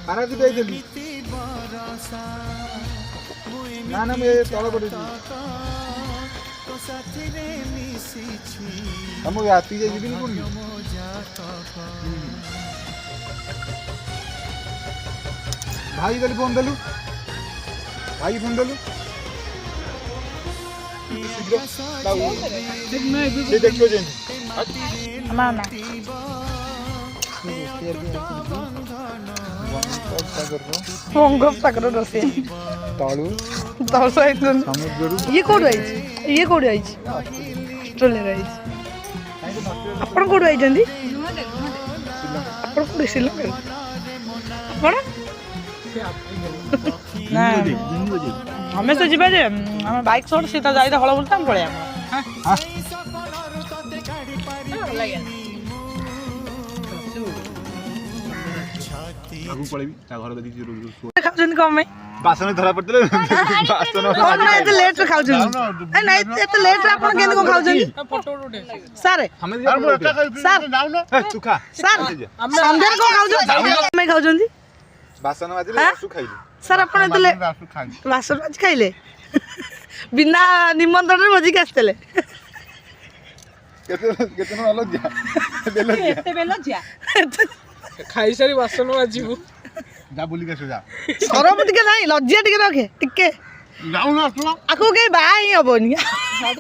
ପାରାଦୀପ ଯାଇଥିଲି ନା ନା ମୁଁ ଏ ତଳ ପଟେ ମୁଁ ରାତି ଯାଇ ଯିବିନି କୋଉଠି ଭାଇ କାଲି ଫୋନ ଦେଲୁ ଭାଇ ଫୋନ ଦେଲୁ ସେ ଦେଖିବ ଯେମିତି ବଙ୍ଗୋପସାଗର ରୋଷେଇ ତଳୁ ସମୁଦ୍ରରୁ ଇଏ କୋଉଠୁ ଆଇଛି ଅଷ୍ଟ୍ରେଲିଆରୁ ଆଇଛି ଆପଣ କୋଉଠୁ ଆଇଛନ୍ତି ଆପଣ କୋଉଠି ଶ୍ରୀଲଙ୍କା ଆପଣ ନା ଆମେ ତ ଯିବା ଯେ ଆମେ ବାଇକ୍ ସୋଟ ସୀତା ଯାଇତେ ହଳ ବୁଲତା ଆମେ ପଳେଇବା ଆଗକୁ ପଳେଇବି ତା ଘର ଦେଖିକି ଖାଉଛନ୍ତି କଣ ପାଇଁ ବାସନ ଧରା ପଡିଥିଲେ ବାସନ ଏତେ ଲେଟ୍ରେ ଖାଉଛନ୍ତି ନାଇଁ ଏତେ ଲେଟ୍ରେ ଆପଣ କେମିତି କଣ ଖାଉଛନ୍ତି ସାର୍ ସନ୍ଧ୍ୟାରେ କଣ ଖାଉଛନ୍ତି ଖାଉଛନ୍ତି ବାସନ ମାଜିଲେ ଆସୁ ଖାଇଲି ସାର୍ ଆପଣ ଏତେ ବାସନ ମାଜି ଖାଇଲେ ବିନା ନିମନ୍ତ୍ରଣରେ ଭୋଜିକି ଆସିଥିଲେ ଖାଇସାରି ବାସନ ମାଜିବୁ ଯା ବୁଲିକି ଆସୁ ଯା ସରମ ଟିକେ ନାହିଁ ଲଜ୍ଜା ଟିକେ ରଖେ ଟିକେ ଆକୁ କେହି ବାହା ହିଁ ହବନି